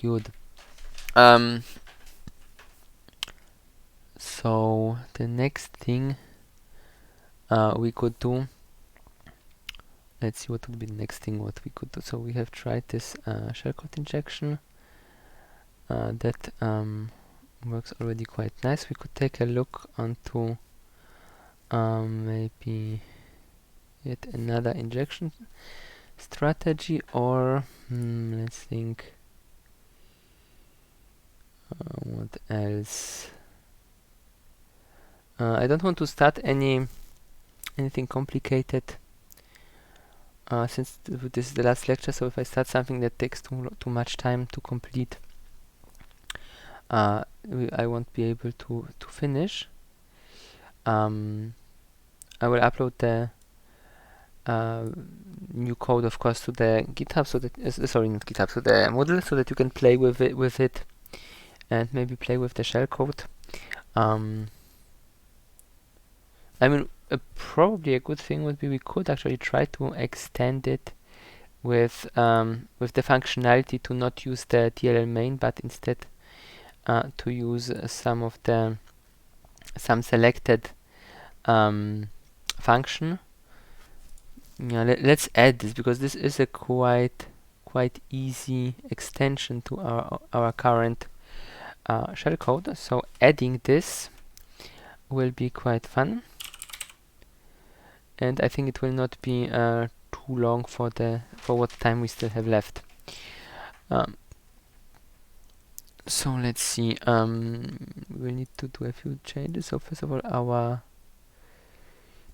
Good. So the next thing we could do, let's see what would be the next thing what we could do. So we have tried this shellcode injection. That works already quite nice. We could take a look onto maybe yet another injection strategy, or let's think what else. I don't want to start anything complicated since this is the last lecture, so if I start something that takes too much time to complete, I won't be able to finish. I will upload the new code, of course, to the GitHub, so that sorry, not GitHub, to the Moodle, so that you can play with it, and maybe play with the shellcode. I mean, probably a good thing would be we could actually try to extend it with the functionality to not use the DLL main, but instead to use some selected function. Yeah, let's add this, because this is a quite easy extension to our current shellcode. So adding this will be quite fun, and I think it will not be too long for what time we still have left. So let's see. We need to do a few changes. So first of all, our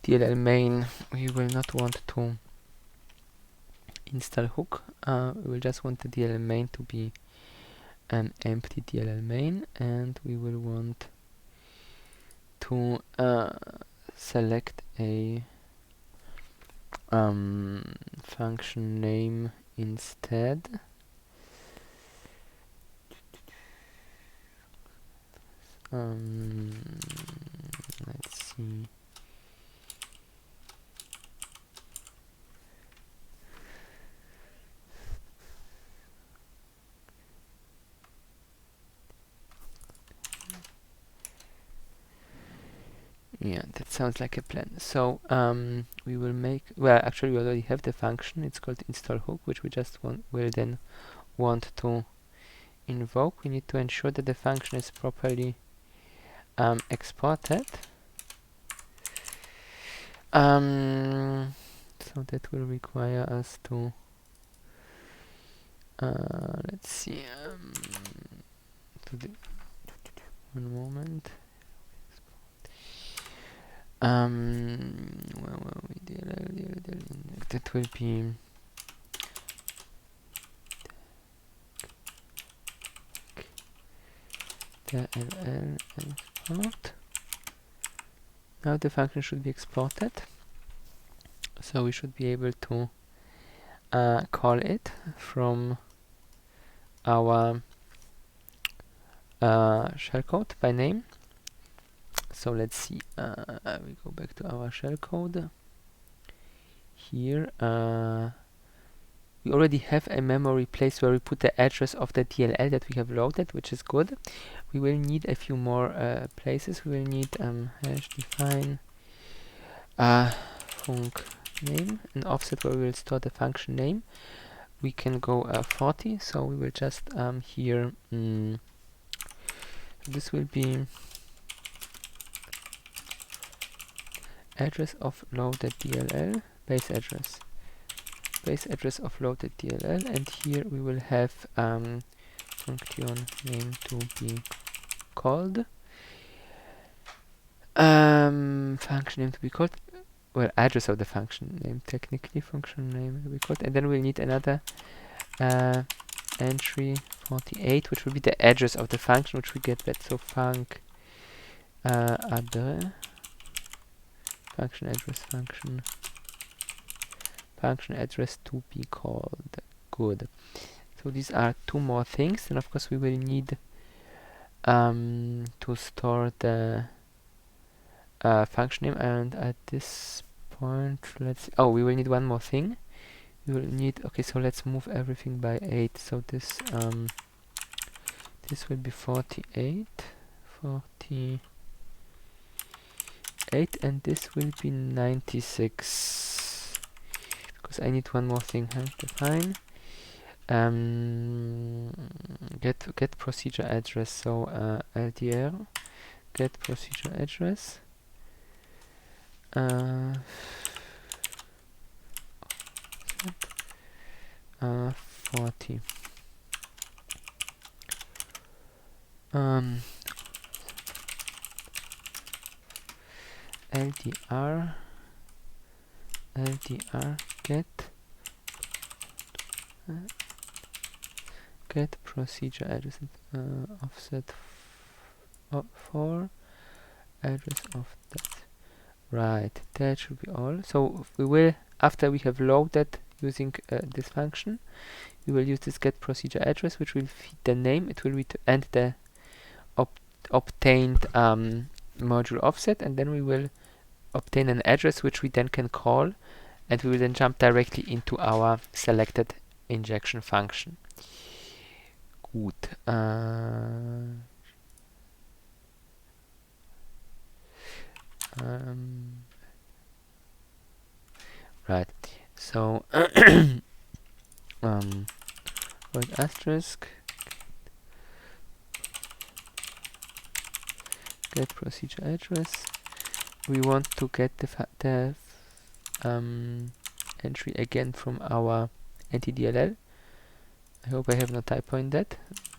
DLL main, we will not want to install hook. We will just want the DLL main to be an empty DLL main, and we will want to select a function name instead. Let's see. Yeah, that sounds like a plan. So we will make, well, actually we already have the function. It's called install hook, which we just will then want to invoke. We need to ensure that the function is properly exported. So that will require us to let's see. One moment. Where were we? That will be the LL export. Now the function should be exported, so we should be able to call it from our shellcode by name. So let's see. We go back to our shellcode. Here we already have a memory place where we put the address of the DLL that we have loaded, which is good. We will need a few more places. We will need hash define func name, an offset where we will store the function name. We can go 40, so we will just here this will be address of loaded DLL, base address of loaded DLL, and here we will have function name to be called, function name to be called, well, address of the function name, technically function name to be called, and then we'll need another entry 48, which will be the address of the function which we get back. So func address, function address to be called. Good. So these are two more things, and of course we will need to store the function name. And at this point, we will need one more thing. We will need, okay, so let's move everything by 8. So this this will be 48, and this will be 96, because I need one more thing, define get procedure address. So LDR get procedure address, 40. LDR get procedure address, offset 4 address of that. Right, that should be all. So we will, after we have loaded using this function, we will use this get procedure address, which will feed the name. It will and the obtained module offset, and then we will obtain an address which we then can call, and we will then jump directly into our selected injection function. Gut. Right. So void asterisk get procedure address. We want to get the entry again from our NTDLL. I hope I have no typo in that.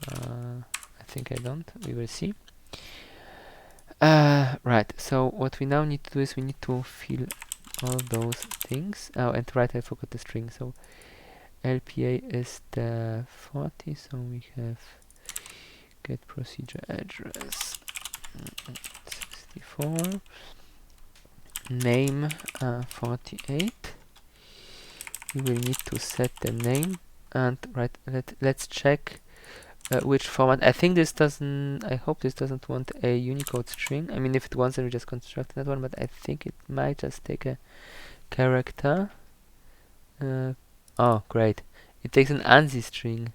I think I don't. We will see. Right. So what we now need to do is we need to fill all those things. Oh, and right, I forgot the string. So LPA is the 40. So we have get procedure address 64. Name 48. We will need to set the name, and right, let's check which format. I think this doesn't, I hope this doesn't want a Unicode string. I mean, if it wants, then we just construct that one, but I think it might just take a character. Oh, great. It takes an ANSI string.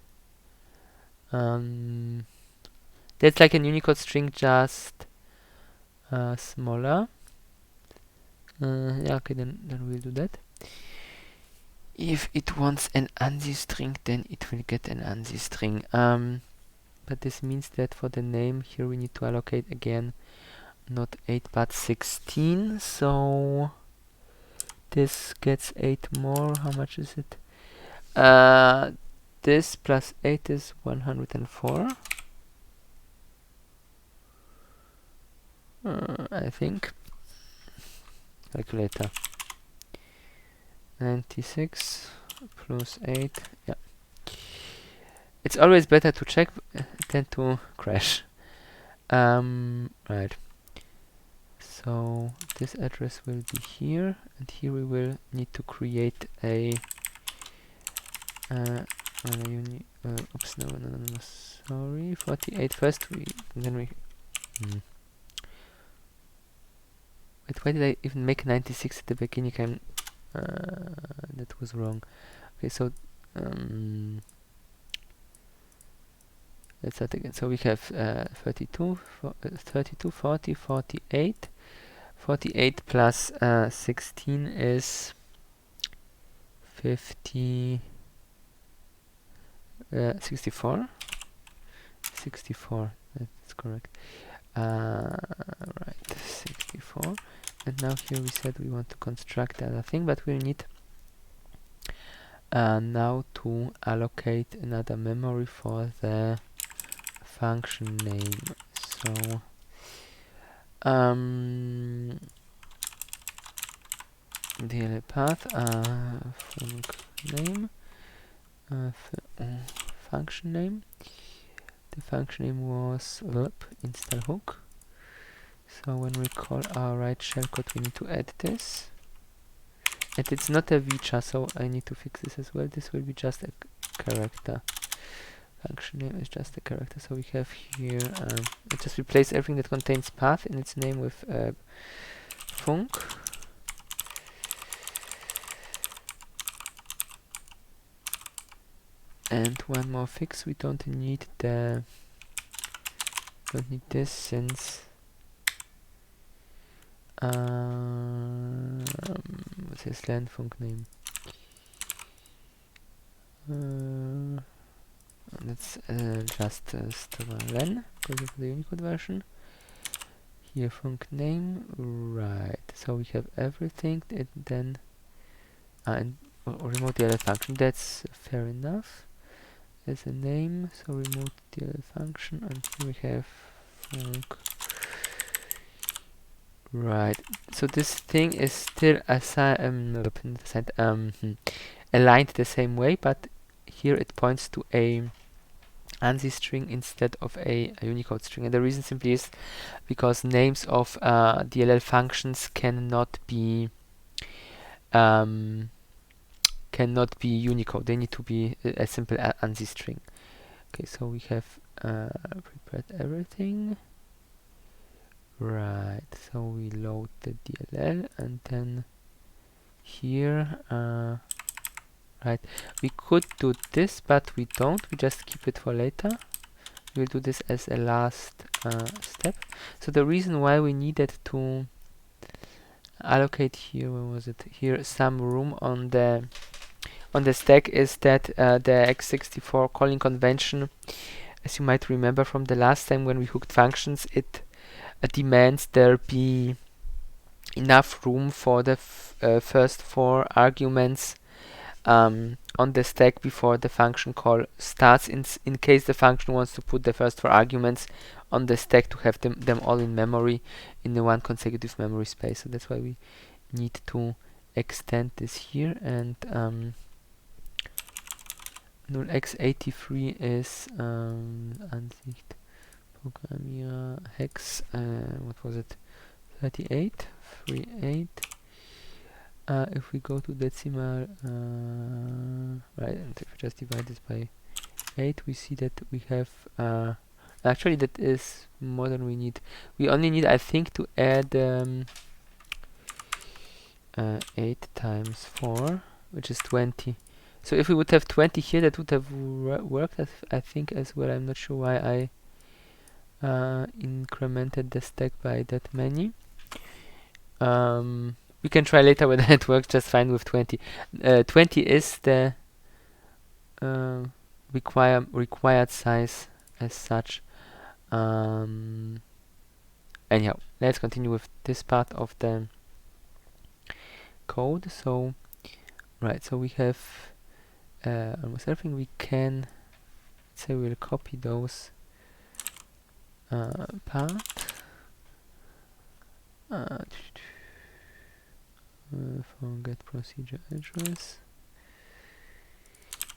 That's like a Unicode string, just smaller. Yeah, okay, then we'll do that. If it wants an ANSI string, then it will get an ANSI string. But this means that for the name here we need to allocate again not 8 but 16. So this gets 8 more. How much is it? This plus 8 is 104. I think. Calculator. 96 plus 8. Yeah. It's always better to check than to crash. Right. So this address will be here, and here we will need to create a oops, no, sorry, 48 first. Then we wait, why did I even make 96 at the beginning? That was wrong. Okay, so let's start again. So we have 32, 40, 48. 48 plus 16 is 50. 64. 64. That's correct. Right, 64. And now here we said we want to construct the other thing, but we need now to allocate another memory for the function name. So DLL path func name function name. The function name was install hook. So when we call our write shellcode, we need to add this. And it's not a VCHA, so I need to fix this as well. This will be just a character. Function name is just a character. So we have here, it just replace everything that contains path in its name with func. And one more fix, we don't need the don't need this since what's his Lernfunc name? Let's just strlen because of the Unicode version. Here func name, right? So we have everything, and then and remote DLL function. That's fair enough as a name. So remote DLL function, and here we have func. Right. So this thing is still aligned the same way, but here it points to a ANSI string instead of a Unicode string, and the reason simply is because names of DLL functions cannot be Unicode. They need to be a simple ANSI string. Okay, so we have prepared everything. Right, so we load the DLL, and then here, right, we could do this, but we don't. We just keep it for later. We'll do this as a last step. So the reason why we needed to allocate here, where was it? Here, some room on the stack is that the x64 calling convention, as you might remember from the last time when we hooked functions, it demands there be enough room for the first 4 arguments on the stack before the function call starts, in case the function wants to put the first 4 arguments on the stack to have them all in memory in the one consecutive memory space. So that's why we need to extend this here, and null x83 is Ansicht Programmierer hex, what was it, 38. If we go to decimal, right, and if we just divide this by 8, we see that we have actually that is more than we need. We only need, I think, to add 8 times 4, which is 20. So if we would have 20 here, that would have worked, I think, as well. I'm not sure why I incremented the stack by that many. We can try later whether it works just fine with 20. 20 is the required size as such. Anyhow, let's continue with this part of the code. So, right, so we have almost everything we can. Let's say we'll copy those part. Forget procedure address.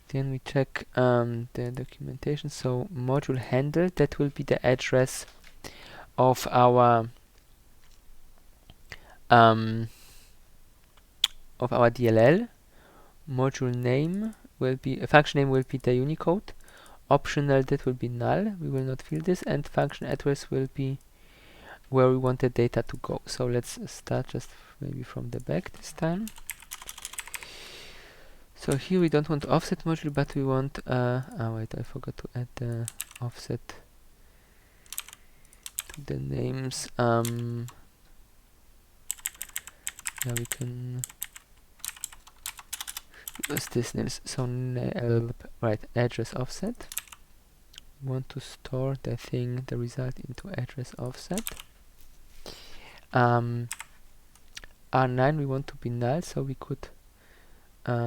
Then we check the documentation. So module handle, that will be the address of our DLL. Module name will be, function name will be the Unicode. Optional, that will be null. We will not fill this, and function address will be where we want the data to go. So let's start just maybe from the back this time. So here we don't want offset module, but we want wait, I forgot to add the offset to the names. Yeah, we can use this names. So right, address offset. We want to store the result into address offset. R9 we want to be null, so we could write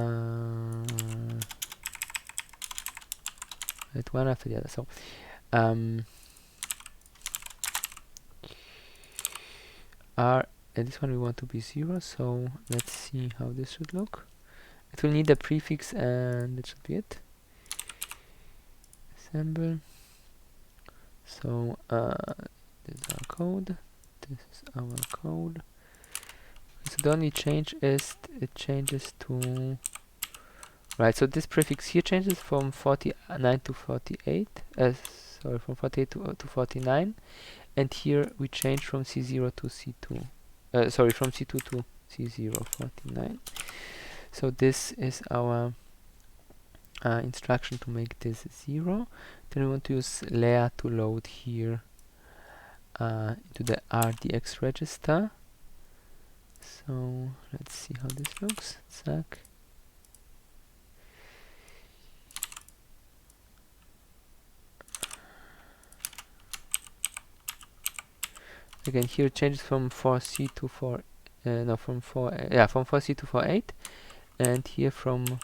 one after the other. So this one we want to be 0, so let's see how this should look. It will need a prefix, and that should be it. Assemble. So this is our code. This is our code. So the only change is it changes to, right, so this prefix here changes from 49 to 48, sorry, from 48 to 49, and here we change from C0 to C2, sorry, from C2 to C0, 49. So this is our instruction to make this 0. Then we want to use layer to load here into the RDX register. So let's see how this looks. Zack. Again, here it changes from 4C to 4, no, from 4C to 48, and here from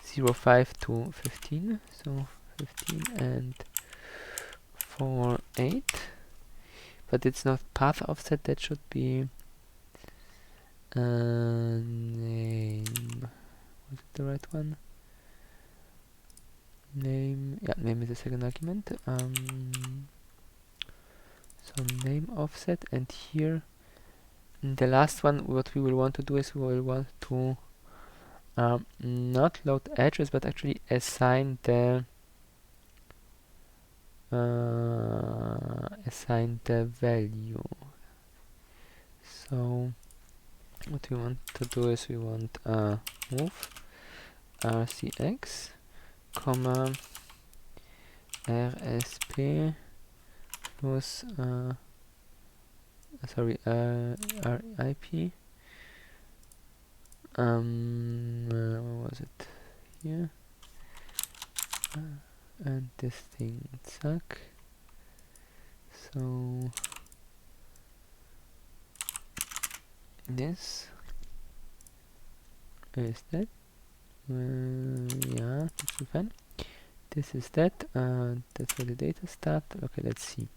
05 to 15, so 15 and 48, but it's not path offset, that should be name, was it the right one? Name, yeah, name is the second argument. So name offset, and here the last one, what we will want to do is we will want to not load address, but actually assign the value. So what we want to do is we want move rcx comma rsp plus sorry rip where was it here, and this thing Zack. So this is that, yeah, that's fine. This is that, that's where the data start. Okay, let's see.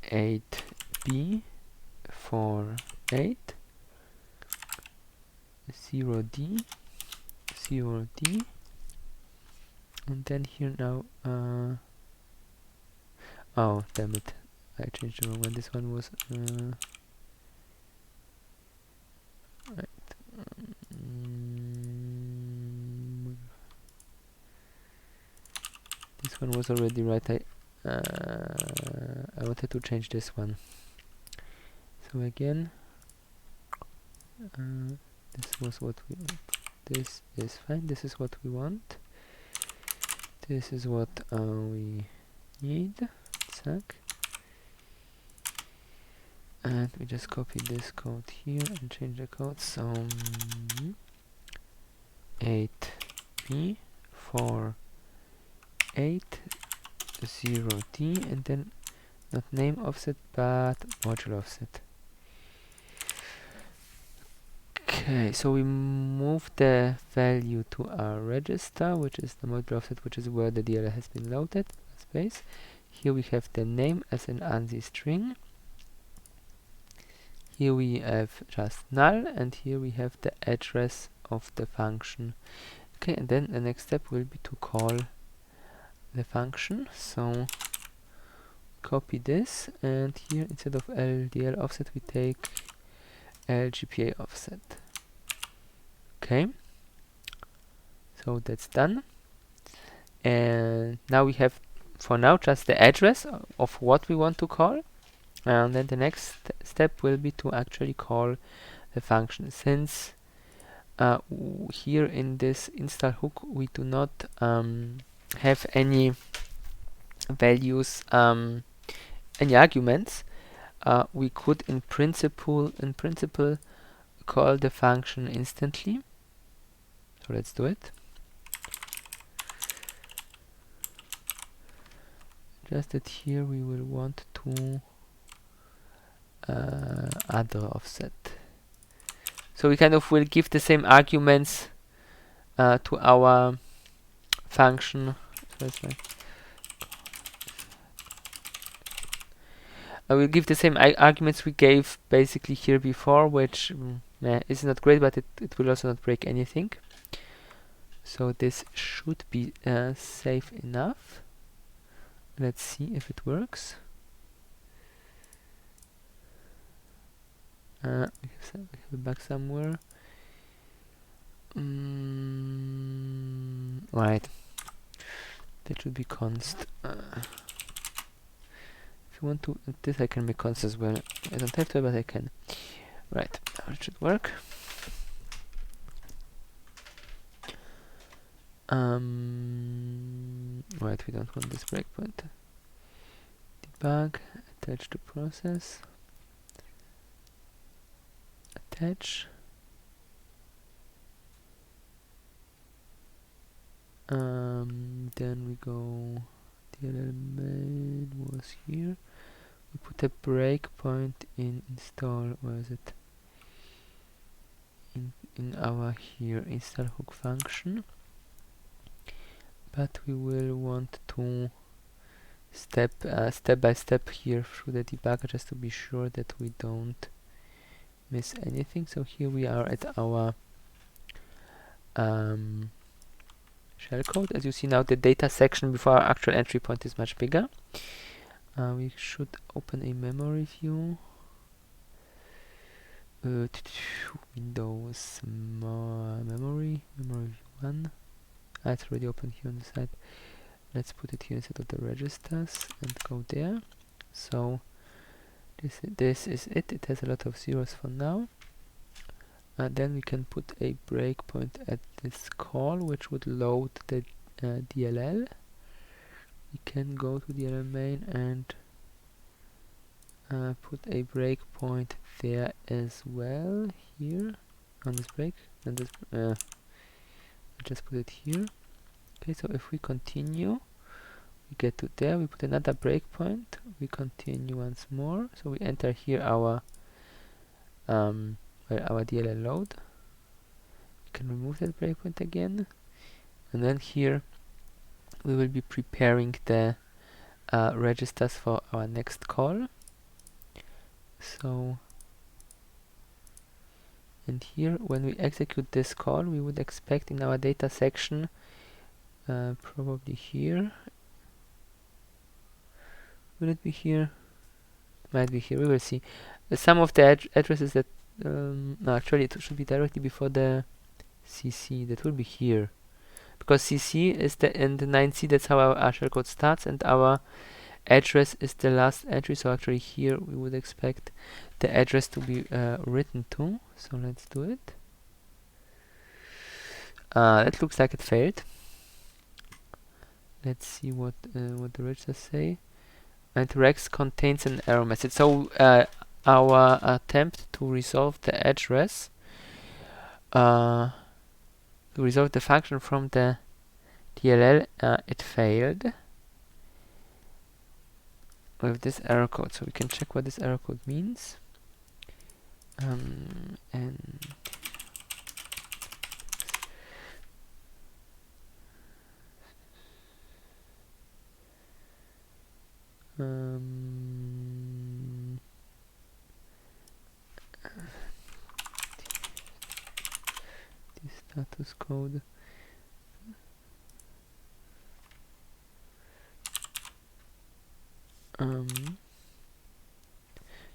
8b for 8, 0d, 0d, and then here now, oh damn it, I changed the wrong one. This one was right. This one was already right. I wanted to change this one. So again, this was what we want. This is fine. This is what we want. This is what we need. Zack. And we just copy this code here and change the code. So 8b for 8 0d, and then not name offset but module offset. Okay, so we move the value to our register, which is the module offset, which is where the DLL has been loaded. Space. Here we have the name as an ANSI string. Here we have just null, and here we have the address of the function. Okay, and then the next step will be to call the function. So copy this, and here instead of LDL offset we take LGPA offset. Okay, so that's done, and now we have for now just the address of what we want to call, and then the next step will be to actually call the function. Since here in this install hook we do not have any values, any arguments, we could in principle call the function instantly. So let's do it. Just that here we will want to other offset. So we kind of will give the same arguments to our function. So it's like I will give the same arguments we gave basically here before, which is not great, but it will also not break anything. So this should be safe enough. Let's see if it works. We have a bug somewhere. Right. That should be const. If you want to, this I can make const as well. I don't have to, but I can. Right. Now it should work. Right. We don't want this breakpoint. debug, attach to process, attach. Then we go, DLL main was here. We put a breakpoint in install, where is it? In our here install hook function. But we will want to step by step here through the debugger just to be sure that we don't miss anything. So here we are at our shellcode. As you see now, the data section before our actual entry point is much bigger. We should open a memory view. Windows memory view 1. It's already open here on the side. Let's put it here instead of the registers and go there. So this is it. It has a lot of zeros for now. Then we can put a breakpoint at this call, which would load the DLL. We can go to DLL main and put a breakpoint there as well, here on this break, and this just put it here. Okay, so if we continue, we get to there, we put another breakpoint, we continue once more, so we enter here our our DLL load. We can remove that breakpoint again, and then here we will be preparing the registers for our next call. So, and here when we execute this call, we would expect in our data section, probably here. Will it be here? Might be here, we will see. Some of the addresses that no, actually it should be directly before the CC. That will be here, because CC is the in the 9C. That's how our shellcode starts, and our address is the last entry. So actually here we would expect the address to be written to. So let's do it. It looks like it failed. Let's see what the registers say. And rex contains an error message. So our attempt to resolve the address, to resolve the function from the DLL, it failed with this error code. So we can check what this error code means. And the status code.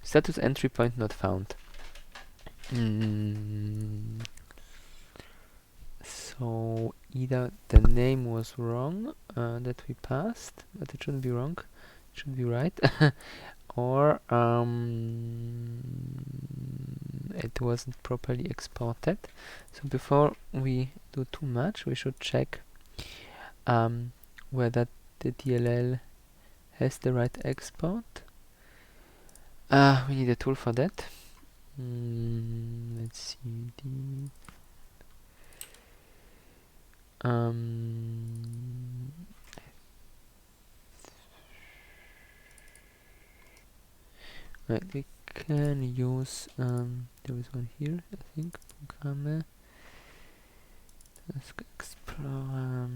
Status entry point not found. So either the name was wrong that we passed, but it shouldn't be wrong, it should be right, or it wasn't properly exported. So before we do too much, we should check whether the DLL has the right export. We need a tool for that. Let's see the right, we can use there is one here, I think. Programme Task Explorer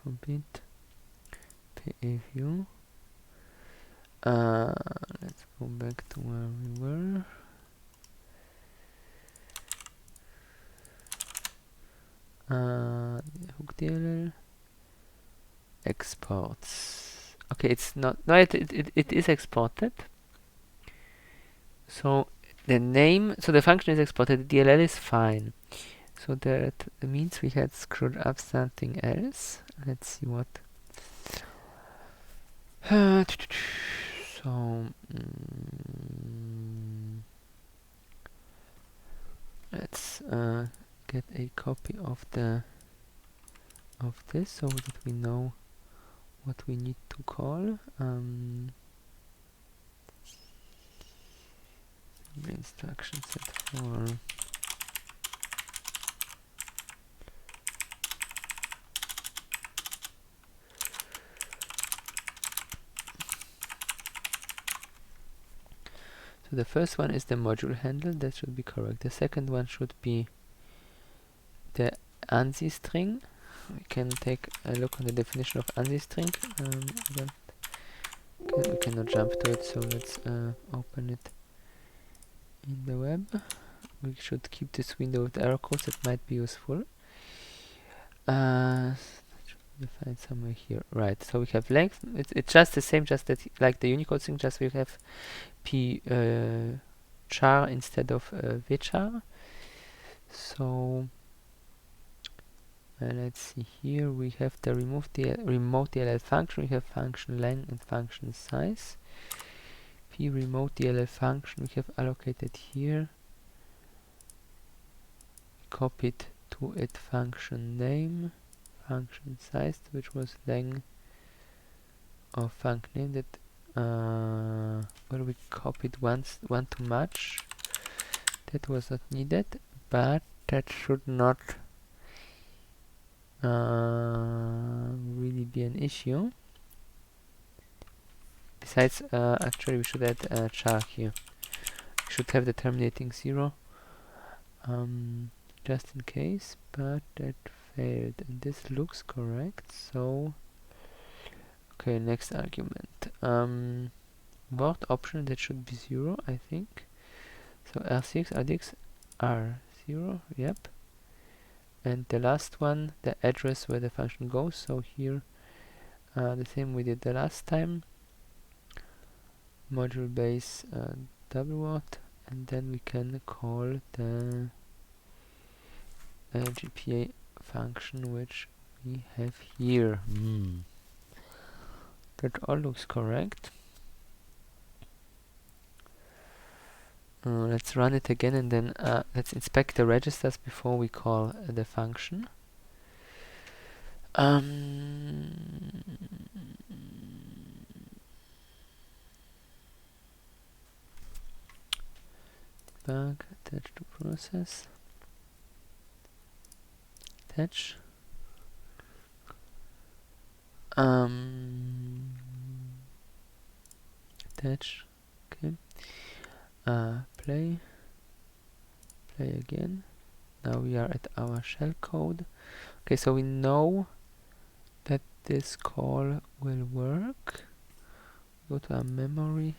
64-bit PAView. Let's go back to where we were. Hook DLL exports. Okay, it's not. No, it is exported. So the name, so the function is exported. The DLL is fine. So that means we had screwed up something else. Let's see what. So let's get a copy of this so that we know what we need to call. the instruction set for so the first one is the module handle, that should be correct. The second one should be the ANSI string. We can take a look on the definition of ANSI string. We cannot jump to it, so let's open it in the web. We should keep this window with error codes, that might be useful. Find somewhere here. Right, so we have length. It's just the same, just that like the Unicode thing, just we have p char instead of vchar. So let's see here. We have the remote DLL function. We have function length and function size. P remote DLL function we have allocated here. Copied to it function name, function size, which was length of func name. That well, we copied one too much. That was not needed, but that should not really be an issue. Besides, actually we should add a char here. We should have the terminating 0. Just in case, but that failed, and this looks correct. So okay, next argument, word option, that should be 0, I think. So R6 RDX R0, yep. And the last one, the address where the function goes. So here the same we did the last time, module base double word, and then we can call the GPA function, which we have here. That all looks correct. Let's run it again, and then let's inspect the registers before we call the function. Debug, attach to process, attach. Attach. Okay. Play again. Now we are at our shellcode. Okay, so we know that this call will work. Go to our memory.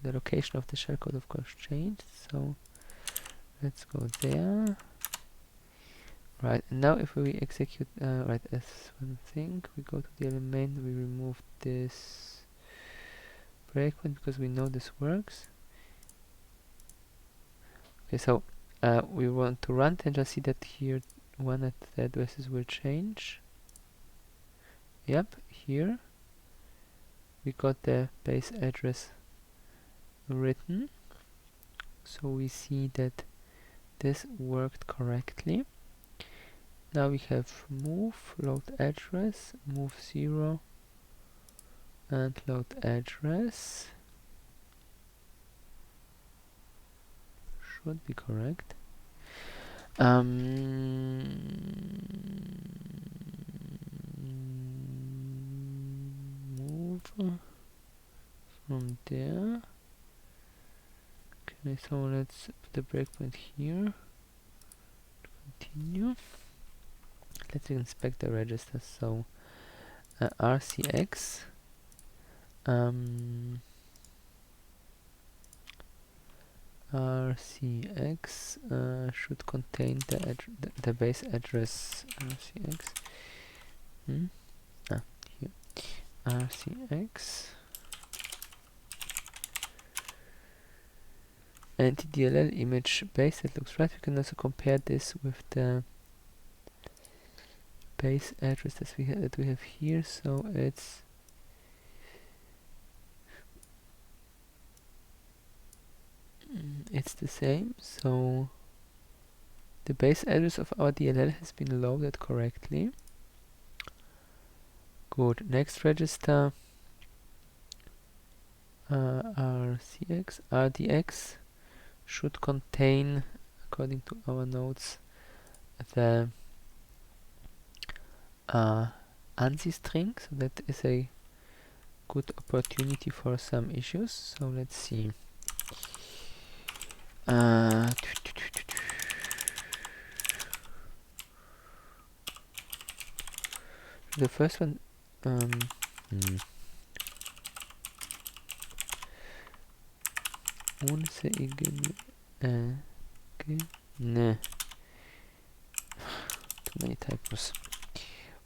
The location of the shellcode of course changed, so let's go there. Right, and now if we execute right as one thing, we go to the element, we remove this breakpoint because we know this works. Okay, so we want to run and just see that here one of the addresses will change. Yep, here we got the base address written, so we see that this worked correctly. Now we have move, load address, move 0, and load address. Should be correct. Move from there. Okay, so let's put the breakpoint here. Continue. Let's inspect the registers. So RCX RCX should contain the base address. RCX here RCX and DLL image base. That looks right. We can also compare this with the base address that we have here. So it's the same. So the base address of our DLL has been loaded correctly. Good. Next register, RDX should contain, according to our notes, the ANSI string, so that is a good opportunity for some issues. So let's see. The first one, unse igen, nah, too many typos.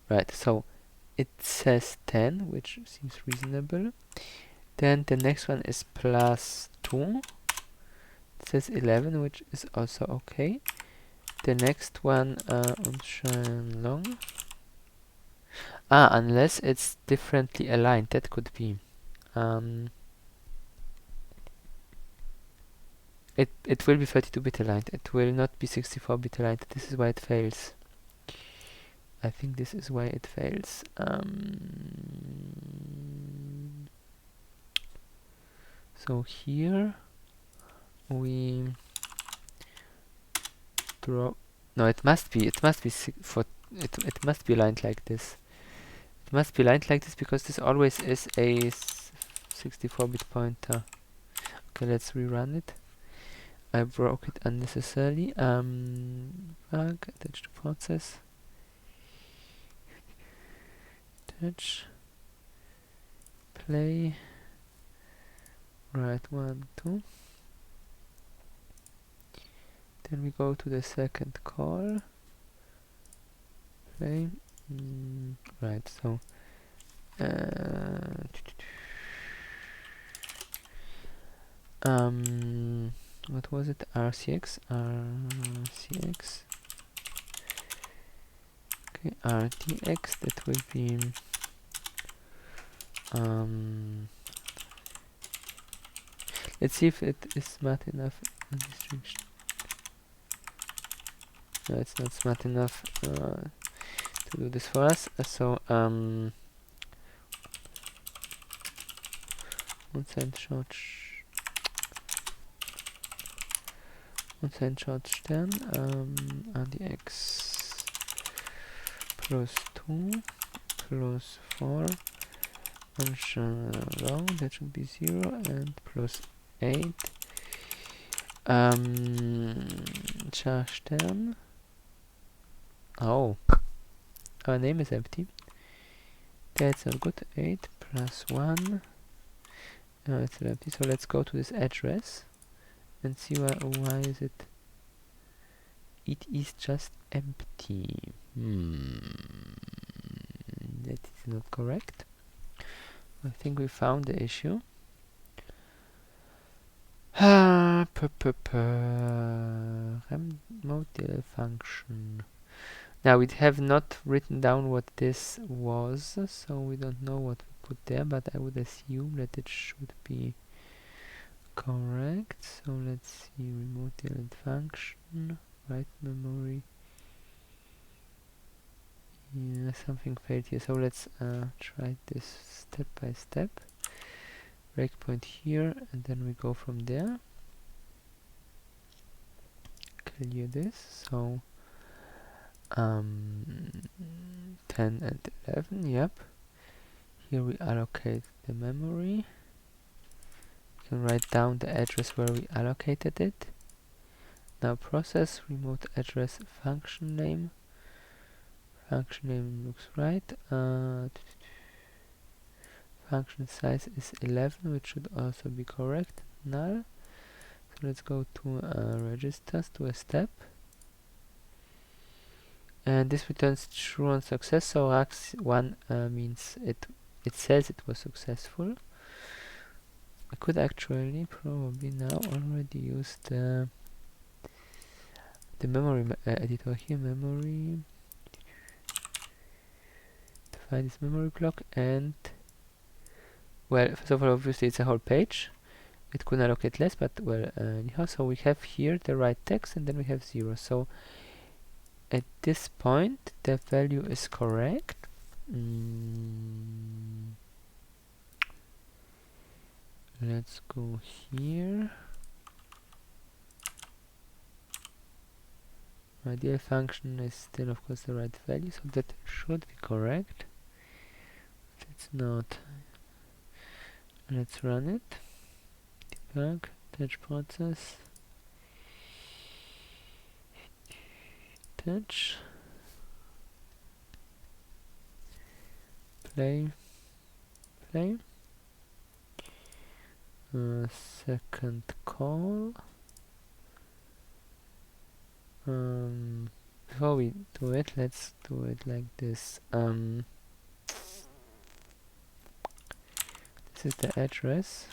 Right, so it says 10, which seems reasonable. Then the next one is plus 2. It says 11, which is also okay. The next one, long. Unless it's differently aligned, that could be. It will be 32-bit aligned. It will not be 64-bit aligned. This is why it fails. I think this is why it fails. So here we draw. No, it must be. It must be for. It must be aligned like this. It must be aligned like this because this always is a 64-bit pointer. Okay, let's rerun it. I broke it unnecessarily. Bug, attach to process. Attach. Play. Right, 1, 2. Then we go to the second call. Play. Right, so what was it? RCX. Okay, RTX. That will be let's see if it is smart enough. No, it's not smart enough to do this for us. So short Stern RDX plus 2 plus 4 function long, that should be 0, and plus 8 char Stern. Oh, our name is empty. That's not good. 8 plus 1. It's empty. So let's go to this address and see why is it. It is just empty. That is not correct. I think we found the issue. Model function. Now we have not written down what this was, so we don't know what we put there, but I would assume that it should be correct. So let's see, remote delete function, write memory. Yeah, something failed here, so let's try this step by step. Breakpoint here, and then we go from there. Clear this, so 10 and 11, yep. Here we allocate the memory. We can write down the address where we allocated it. Now process remote address function name. Function name looks right. Function size is 11, which should also be correct. Null. So let's go to registers, to a step. And this returns true on success, so AX1 means it says it was successful. I could actually probably now already use the memory editor here, memory, define this memory block, and well, first of all, obviously it's a whole page. It could allocate less, but well, anyhow, so we have here the right text, and then we have 0. So at this point, the value is correct. Let's go here. ideal function is still of course the right value, so that should be correct. If it's not, let's run it. Debug, touch process, touch, play, play. Second call. Before we do it, let's do it like this. This is the address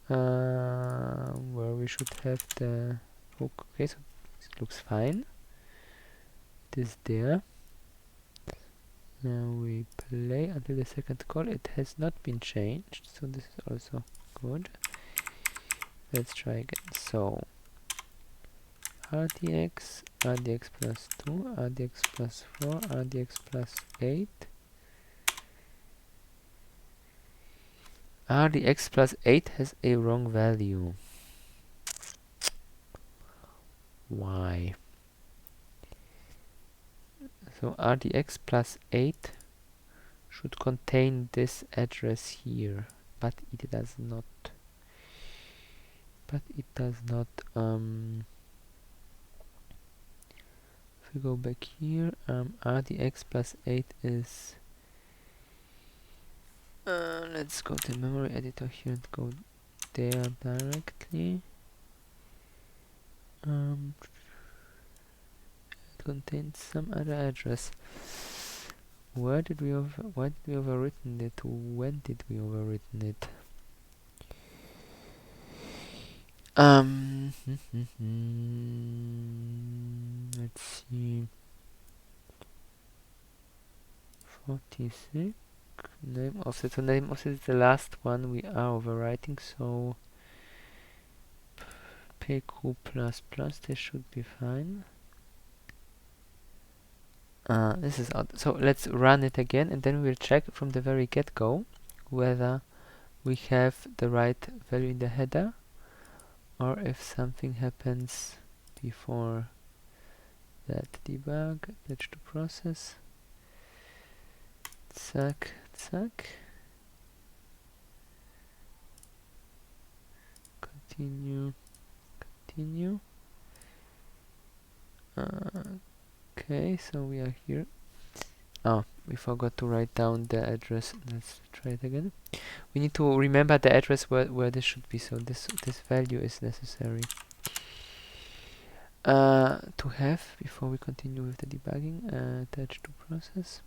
where we should have the hook. Okay, so it looks fine. It is there. Now we play until the second call. It has not been changed, so this is also good. Let's try again. So RDX, RDX plus 2, RDX plus 4, RDX plus 8. RDX plus 8 has a wrong value. Why? So RDX plus 8 should contain this address here, but it does not. If we go back here, RDX plus 8 is let's go to memory editor here and go there directly. It contains some other address. Why did we overwritten it? When did we overwritten it? Let's see. 46. Name offset. So name offset is the last one we are overwriting. So pq++. This should be fine. This is out. So let's run it again, and then we'll check from the very get-go whether we have the right value in the header, or if something happens before that. Debug, attach to process. Zack, zack. Continue, continue. Okay, so we are here. Oh, we forgot to write down the address. Let's try it again. We need to remember the address where this should be, so this value is necessary to have before we continue with the debugging. Attach to process,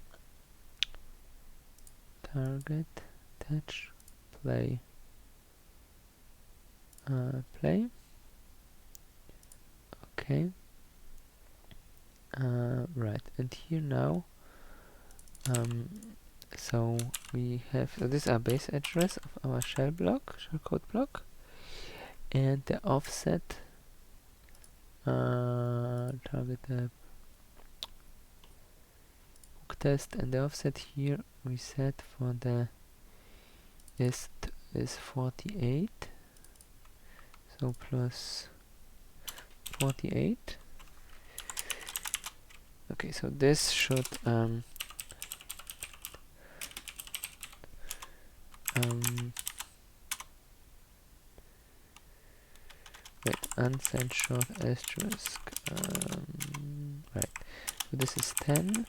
target, touch, play, play. Okay. Right, and here now, so we have, so this is our base address of our shellcode block, and the offset, target hook test, and the offset here we set for the is 48, so plus 48. Okay, so this should wait, unsigned short asterisk. Right, so this is 10,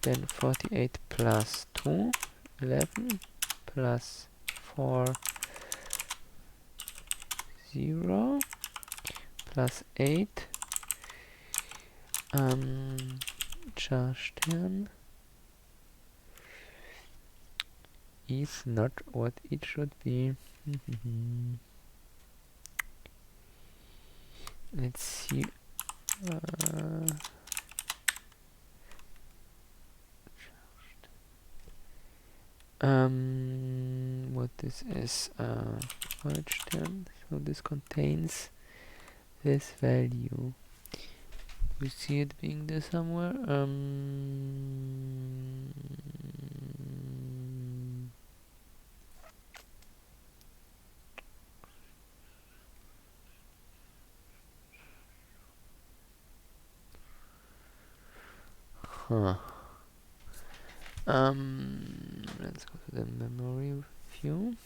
then 48 plus 2, 11, plus 4, 0, plus 8, charge 10 is not what it should be. Let's see. What this is, charge 10. So this contains this value. We see it being there somewhere. Let's go to the memory view.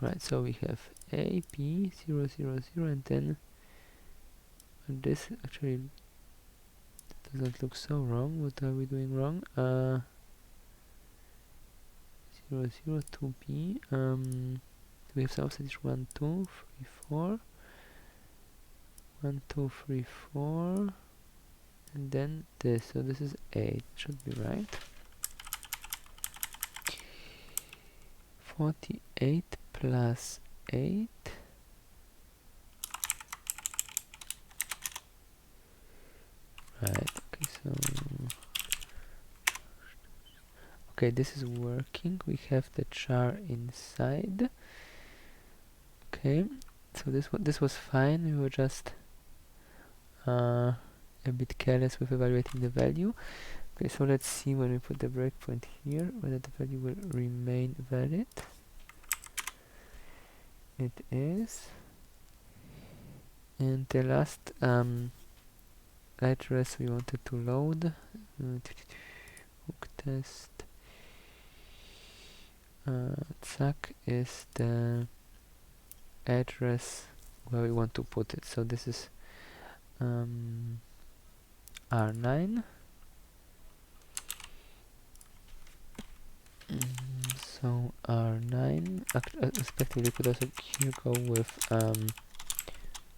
Right, so we have A, B, 0, 0, 0, and then this actually doesn't look so wrong. What are we doing wrong? 0, 0, 2B. We have subset 1, 2, 3, 4. 1, 2, 3, 4. And then this. So this is 8. Should be right. 48 plus 8. Right, okay, so okay, this is working. We have the char inside. Okay, so this was fine. We were just a bit careless with evaluating the value. Okay, so let's see when we put the breakpoint here whether the value will remain valid. It is. And the last address we wanted to load, hook test, zack is the address where we want to put it. So this is R9. So R9, respectively, we could also here go with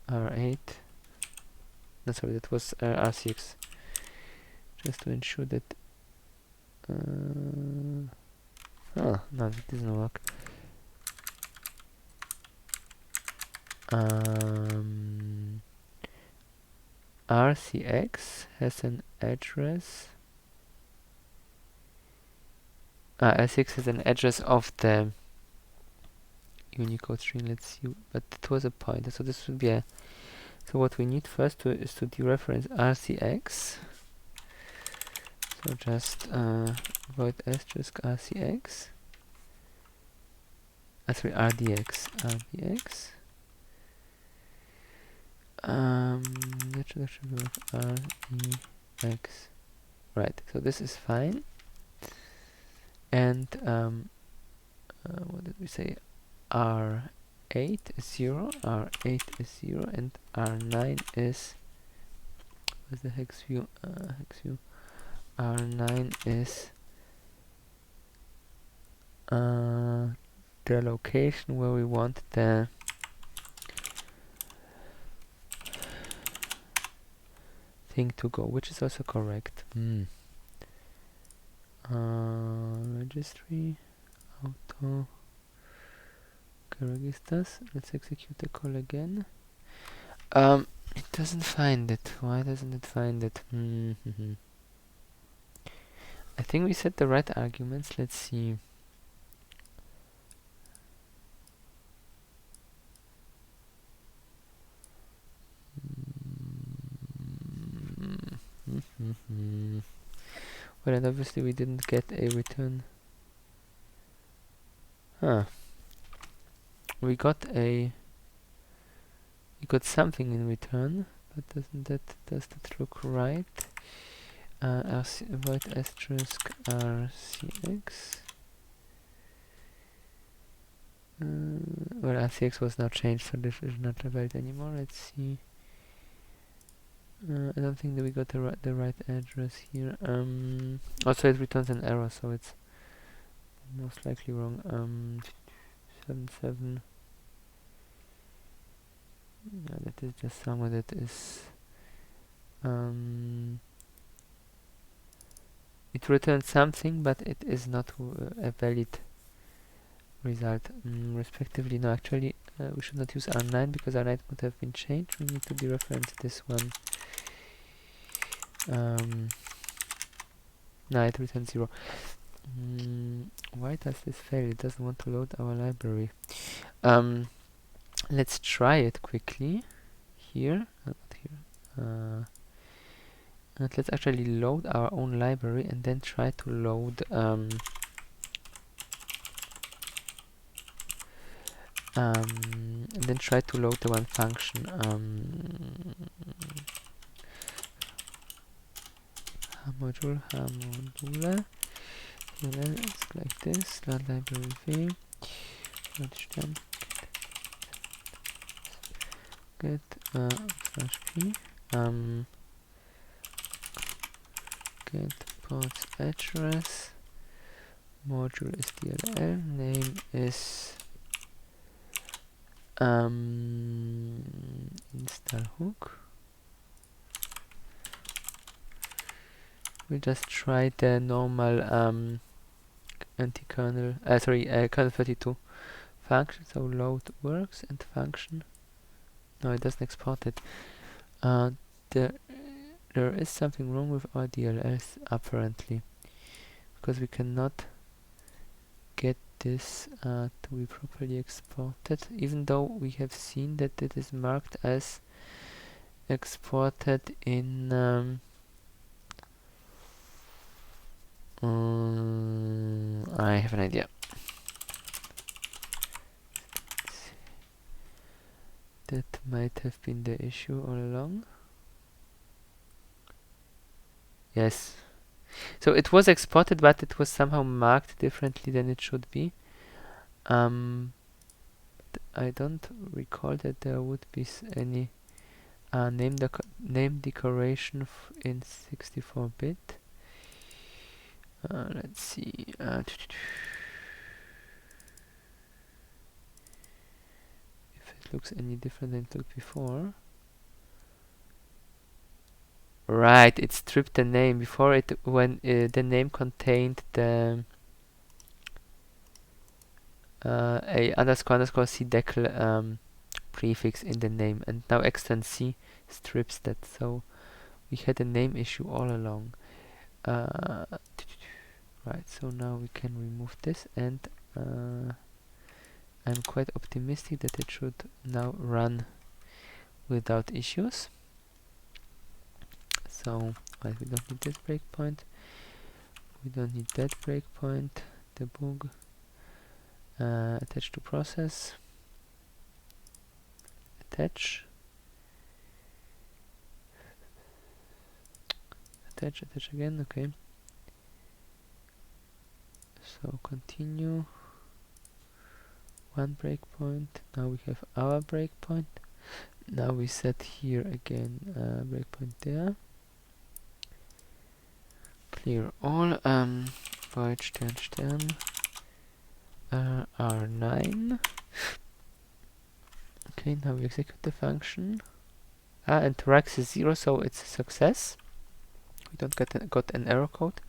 R8. No, sorry, that was R6. Just to ensure that. Oh, no, that doesn't work. RCX has an address. R6 has an address of the Unicode string. Let's see, but it was a pointer, so this would be a. So what we need first is to dereference RCX. So just void asterisk RCX. Sorry, RDX. That should actually be REX. Right, so this is fine. And what did we say? R8 is 0, R8 is 0, and R9 is, what's the hex view? R9 is the location where we want the thing to go, which is also correct. Registry, auto, okay, registers. Let's execute the call again. It doesn't find it. Why doesn't it find it? I think we set the right arguments. Let's see. Well, and obviously we didn't get a return. We got something in return, but does that look right? Void asterisk RCX. Well, RCX was now changed, so this is not valid anymore. Let's see. I don't think that we got the right address here. Also, it returns an error, so it's most likely wrong. 77. No, that is just somewhere that is. It returns something, but it is not a valid result. Respectively, no, actually, we should not use R9 because R9 would have been changed. We need to dereference this one. No, it returns 0. Why does this fail? It doesn't want to load our library. Let's try it quickly. Here, not here. And let's actually load our own library and then try to load and then try to load the one function. Module, module. It's like this. Not library v. Get slash p. Get ports address. Module is DLL. Name is install hook. We just try the normal anti-kernel, kernel 32 function. So load works and function. No, it doesn't export it. There is something wrong with our DLLs apparently, because we cannot get this to be properly exported, even though we have seen that it is marked as exported in I have an idea. That might have been the issue all along. Yes. So it was exported, but it was somehow marked differently than it should be. I don't recall that there would be any name decoration in 64-bit. Let's see. If it looks any different than it looked before. Right, it stripped the name before it when the name contained the a underscore c decal prefix in the name, and now extend c strips that. So we had a name issue all along. Right, so now we can remove this, and I'm quite optimistic that it should now run without issues. So, right, we don't need this breakpoint. We don't need that breakpoint. Debug. Attach to process. Attach. Attach again, okay. So continue. One breakpoint. Now we have our breakpoint. Now we set here again breakpoint there. Clear all. Void Stern R9. Okay, now we execute the function. And Rax is 0, so it's a success. We don't got an error code.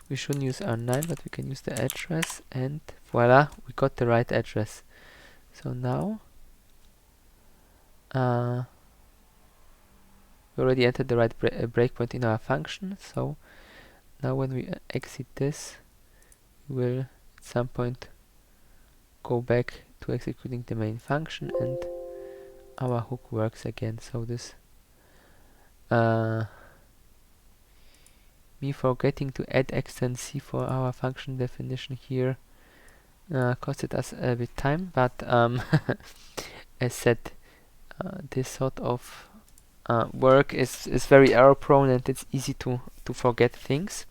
We shouldn't use R9, but we can use the address, and voila, we got the right address. So now we already entered the right breakpoint in our function. So now when we exit this, we will at some point go back to executing the main function, and our hook works again. So this me forgetting to add extend c for our function definition here costed us a bit time, but as said, this sort of work is very error prone, and it's easy to forget things,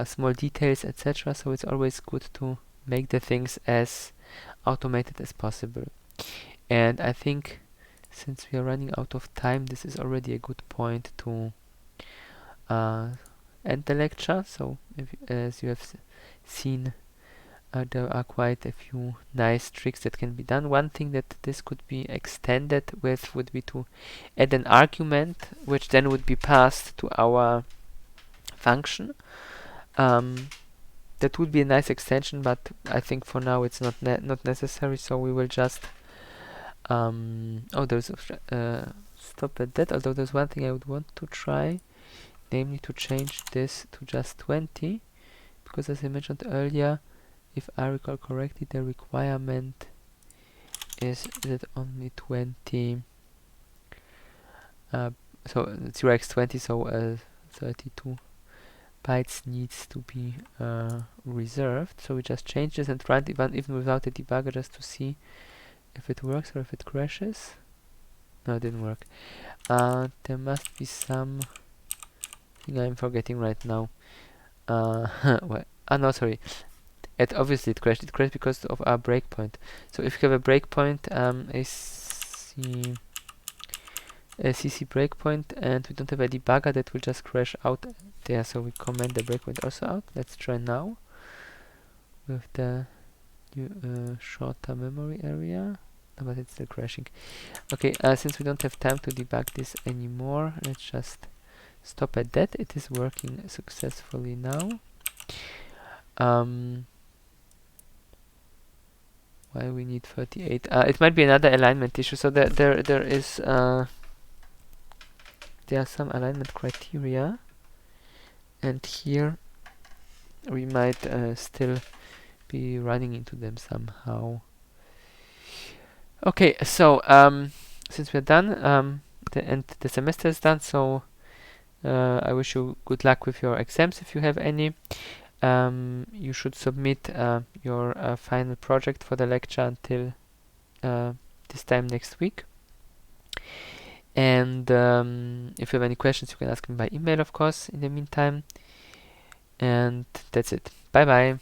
small details, etc. So it's always good to make the things as automated as possible. And I think since we are running out of time, this is already a good point to end the lecture. So as you have seen, there are quite a few nice tricks that can be done. One thing that this could be extended with would be to add an argument, which then would be passed to our function. That would be a nice extension, but I think for now it's not necessary. So we will just there's stop at that. Although there's one thing I would want to try, namely to change this to just 20, because as I mentioned earlier, if I recall correctly, the requirement is that only 20 so 0x20, so 32 bytes needs to be reserved. So we just change this and run even without a debugger, just to see if it works or if it crashes. No, it didn't work. There must be some thing I'm forgetting right now. Well, no, sorry. Obviously it crashed. It crashed because of our breakpoint. So if you have a breakpoint, a CC breakpoint, and we don't have a debugger, that will just crash out there. So we comment the breakpoint also out. Let's try now with the shorter memory area. But it's still crashing. Okay, since we don't have time to debug this anymore, let's just stop at that. It is working successfully now. Why we need 38? It might be another alignment issue. So there are some alignment criteria, and here we might still be running into them somehow. Okay, so since we're done, the semester is done, so I wish you good luck with your exams if you have any. You should submit your final project for the lecture until this time next week. And if you have any questions, you can ask me by email, of course, in the meantime. And that's it. Bye bye.